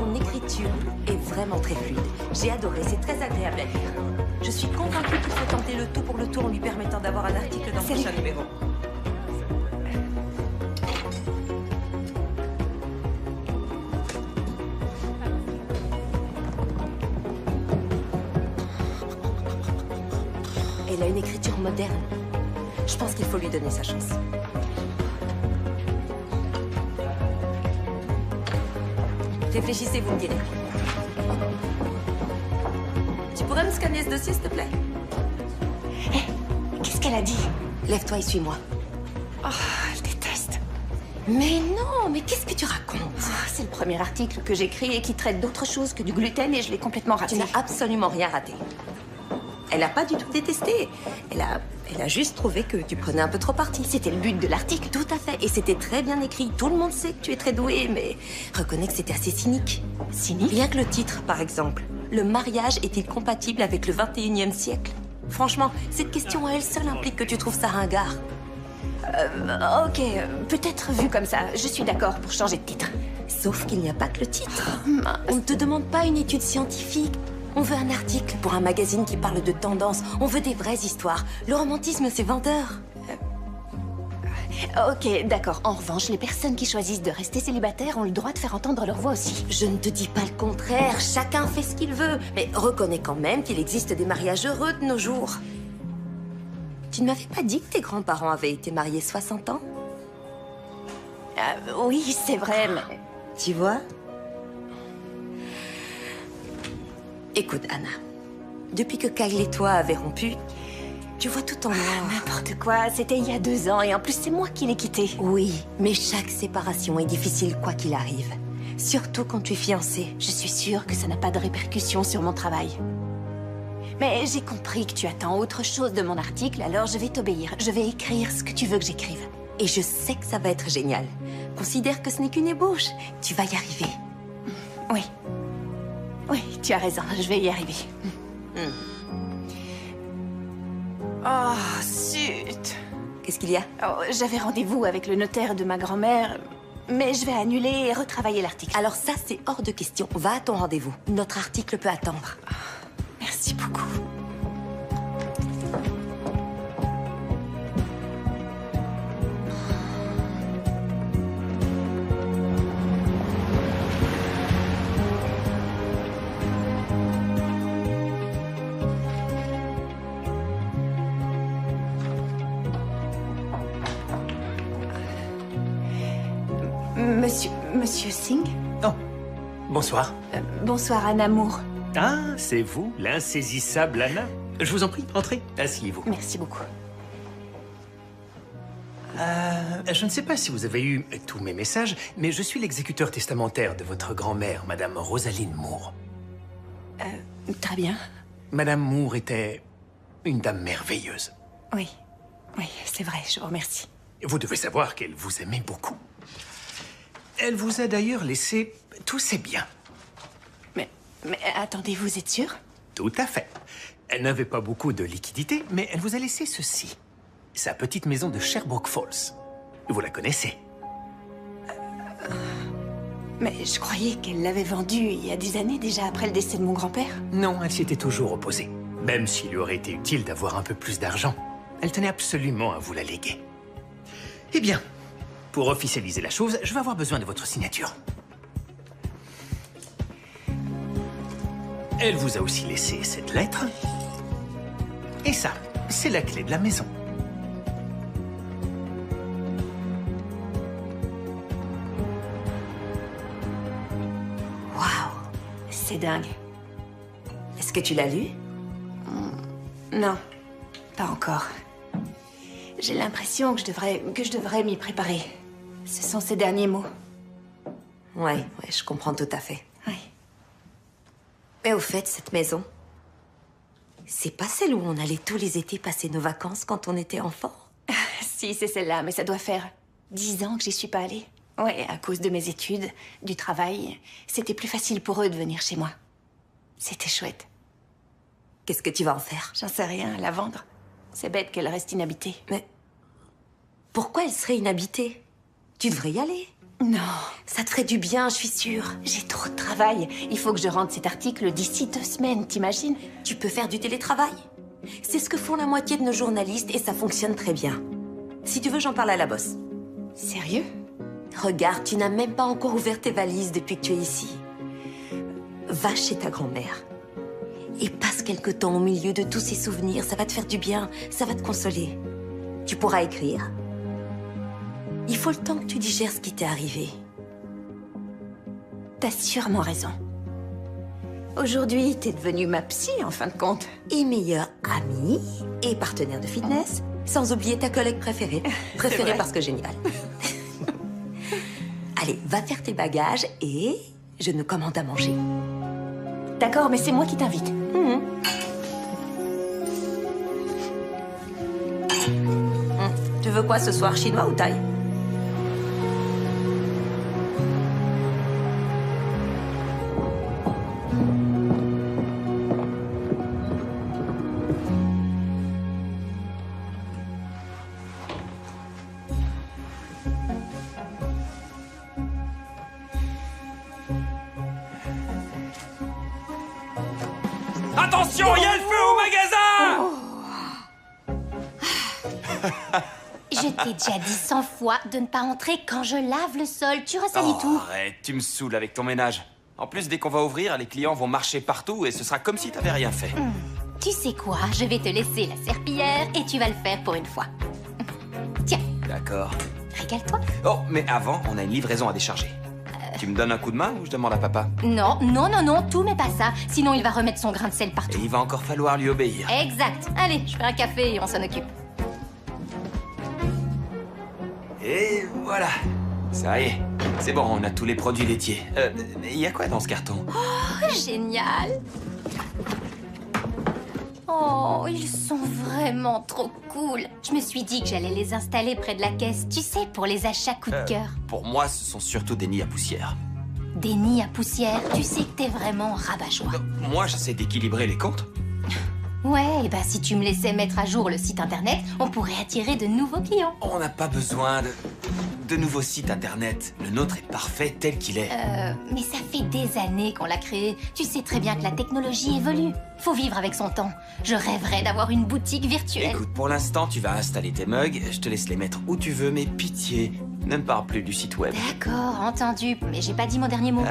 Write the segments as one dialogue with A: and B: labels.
A: ton écriture est vraiment très fluide. J'ai adoré, c'est très agréable à lire. Je suis convaincue qu'il faut tenter le tout pour le tout en lui permettant d'avoir un article dans le prochain numéro. Elle a une écriture moderne. Je pense qu'il faut lui donner sa chance. Réfléchissez, vous me direz. Tu pourrais me scanner ce dossier, s'il te plaît?
B: Hé, qu'est-ce qu'elle a dit?
A: Lève-toi et suis-moi.
B: Oh, je déteste.
A: Mais non, mais qu'est-ce que tu racontes?
B: C'est le premier article que j'écris et qui traite d'autre chose que du gluten et je l'ai complètement raté.
A: Tu n'as absolument rien raté. Elle n'a pas du tout détesté. Elle a juste trouvé que tu prenais un peu trop parti.
B: C'était le but de l'article.
A: Tout à fait. Et c'était très bien écrit. Tout le monde sait que tu es très douée, mais reconnais que c'était assez cynique.
B: Cynique?
A: Rien que le titre, par exemple. Le mariage est-il compatible avec le 21e siècle? Franchement, cette question à elle seule implique que tu trouves ça ringard.
B: Ok, peut-être vu comme ça. Je suis d'accord pour changer de titre.
A: Sauf qu'il n'y a pas que le titre. On ne te demande pas une étude scientifique. On veut un article pour un magazine qui parle de tendance. On veut des vraies histoires. Le romantisme, c'est vendeur.
B: Ok, d'accord. En revanche, les personnes qui choisissent de rester célibataires ont le droit de faire entendre leur voix aussi.
A: Je ne te dis pas le contraire. Chacun fait ce qu'il veut. Mais reconnais quand même qu'il existe des mariages heureux de nos jours. Tu ne m'avais pas dit que tes grands-parents avaient été mariés 60 ans?
B: Oui, c'est vrai, mais...
A: Tu vois? Écoute, Anna. Depuis que Kyle et toi avez rompu, tu vois tout en noir.
B: N'importe quoi, c'était il y a 2 ans et en plus c'est moi qui l'ai quitté.
A: Oui, mais chaque séparation est difficile quoi qu'il arrive. Surtout quand tu es fiancée.
B: Je suis sûre que ça n'a pas de répercussions sur mon travail. Mais j'ai compris que tu attends autre chose de mon article, alors je vais t'obéir. Je vais écrire ce que tu veux que j'écrive.
A: Et je sais que ça va être génial. Considère que ce n'est qu'une ébauche. Tu vas y arriver.
B: Oui. Oui, tu as raison, je vais y arriver. Oh, zut.
A: Qu'est-ce qu'il y a?
B: Oh, j'avais rendez-vous avec le notaire de ma grand-mère, mais je vais annuler et retravailler l'article.
A: Alors ça, c'est hors de question. Va à ton rendez-vous. Notre article peut attendre.
B: Merci beaucoup. Monsieur Singh?
C: Oh, bonsoir.
B: Bonsoir, Anna Moore.
C: Ah, c'est vous, l'insaisissable Anna. Je vous en prie, entrez, asseyez-vous.
B: Merci beaucoup.
C: Je ne sais pas si vous avez eu tous mes messages, mais je suis l'exécuteur testamentaire de votre grand-mère, Madame Rosaline Moore.
B: Très bien.
C: Madame Moore était une dame merveilleuse.
B: Oui, oui, c'est vrai, je vous remercie.
C: Vous devez savoir qu'elle vous aimait beaucoup. Elle vous a d'ailleurs laissé tous ses biens.
B: Mais attendez, vous êtes sûr?
C: Tout à fait. Elle n'avait pas beaucoup de liquidités, mais elle vous a laissé ceci. Sa petite maison de Sherbrooke Falls. Vous la connaissez?
B: Mais je croyais qu'elle l'avait vendue il y a des années déjà après le décès de mon grand-père.
C: Non, elle s'y était toujours opposée. Même s'il lui aurait été utile d'avoir un peu plus d'argent, elle tenait absolument à vous la léguer. Eh bien, pour officialiser la chose, je vais avoir besoin de votre signature. Elle vous a aussi laissé cette lettre. Et ça, c'est la clé de la maison.
A: Waouh!
B: C'est dingue.
A: Est-ce que tu l'as lu?
B: Non, pas encore. J'ai l'impression que je devrais m'y préparer. Ce sont ces derniers mots.
A: Ouais, je comprends tout à fait.
B: Oui.
A: Mais au fait, cette maison, c'est pas celle où on allait tous les étés passer nos vacances quand on était enfant?
B: Si, c'est celle-là, mais ça doit faire 10 ans que j'y suis pas allée. Ouais, à cause de mes études, du travail, c'était plus facile pour eux de venir chez moi. C'était chouette.
A: Qu'est-ce que tu vas en faire?
B: J'en sais rien, la vendre. C'est bête qu'elle reste inhabitée.
A: Mais pourquoi elle serait inhabitée? Tu devrais y aller.
B: Non.
A: Ça te ferait du bien, je suis sûre.
B: J'ai trop de travail. Il faut que je rende cet article d'ici 2 semaines, t'imagines?
A: Tu peux faire du télétravail. C'est ce que font la moitié de nos journalistes et ça fonctionne très bien. Si tu veux, j'en parle à la boss.
B: Sérieux?
A: Regarde, tu n'as même pas encore ouvert tes valises depuis que tu es ici. Va chez ta grand-mère. Et passe quelque temps au milieu de tous ces souvenirs. Ça va te faire du bien, ça va te consoler. Tu pourras écrire. Il faut le temps que tu digères ce qui t'est arrivé.
B: T'as sûrement raison. Aujourd'hui, t'es devenue ma psy, en fin de compte.
A: Et meilleure amie et partenaire de fitness, sans oublier ta collègue préférée. Préférée parce que géniale. Allez, va faire tes bagages et je nous commande à manger.
B: D'accord, mais c'est moi qui t'invite.
A: Tu veux quoi ce soir, chinois ou thaï?
D: Attention, il y a le feu au magasin!
E: Je t'ai déjà dit 100 fois de ne pas entrer quand je lave le sol. Tu ressalis tout.
D: Arrête, tu me saoules avec ton ménage. En plus, dès qu'on va ouvrir, les clients vont marcher partout et ce sera comme si t'avais rien fait.
E: Tu sais quoi? Je vais te laisser la serpillière et tu vas le faire pour une fois. Tiens,
D: D'accord.
E: régale-toi.
D: Oh, mais avant, on a une livraison à décharger. Tu me donnes un coup de main ou je demande à papa?
E: Non, non, non, non, tout mais pas ça. Sinon, il va remettre son grain de sel
D: Et
E: partout.
D: il va encore falloir lui obéir.
E: Exact. Allez, je fais un café et on s'en occupe.
D: Et voilà. Ça y est. C'est bon, on a tous les produits laitiers. Il y a quoi dans ce carton?
E: Oh, génial. Oh, ils sont vraiment trop cool. Je me suis dit que j'allais les installer près de la caisse, tu sais, pour les achats coup de cœur.
D: Pour moi, ce sont surtout des nids à poussière.
E: Des nids à poussière, tu sais que t'es vraiment rabat-joie.
D: Moi, j'essaie d'équilibrer les comptes.
E: Ouais, et bah si tu me laissais mettre à jour le site internet, on pourrait attirer de nouveaux clients.
D: On n'a pas besoin de nouveaux sites internet. Le nôtre est parfait tel qu'il est.
E: Mais ça fait des années qu'on l'a créé. Tu sais très bien que la technologie évolue. Faut vivre avec son temps. Je rêverais d'avoir une boutique virtuelle.
D: Écoute, pour l'instant, tu vas installer tes mugs. Je te laisse les mettre où tu veux, mais pitié, ne me parle plus du site web.
E: D'accord, entendu. Mais j'ai pas dit mon dernier mot.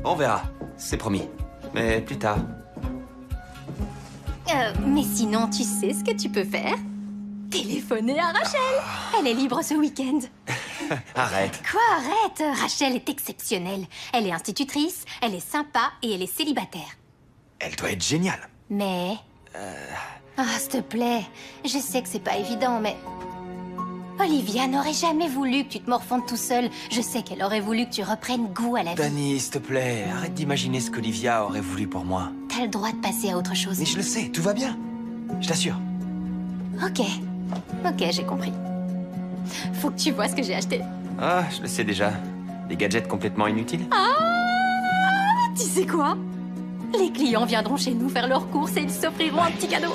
D: On verra. C'est promis. Mais plus tard.
E: Mais sinon, tu sais ce que tu peux faire? Téléphoner à Rachel. Elle est libre ce week-end.
D: Arrête.
E: Quoi, arrête? Rachel est exceptionnelle. Elle est institutrice, elle est sympa et elle est célibataire.
D: Elle doit être géniale.
E: Mais... Ah, s'il te plaît. Je sais que c'est pas évident, mais... Olivia n'aurait jamais voulu que tu te morfondes tout seul. Je sais qu'elle aurait voulu que tu reprennes goût à la vie.
D: Dani, s'il te plaît, arrête d'imaginer ce qu'Olivia aurait voulu pour moi.
E: T'as le droit de passer à autre chose.
D: Mais je le sais, tout va bien. Je t'assure.
E: Ok. Ok, j'ai compris. Faut que tu vois ce que j'ai acheté.
D: Ah, je le sais déjà. Des gadgets complètement inutiles.
E: Tu sais quoi? Les clients viendront chez nous faire leurs courses et ils s'offriront un petit cadeau.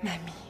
B: Mamie.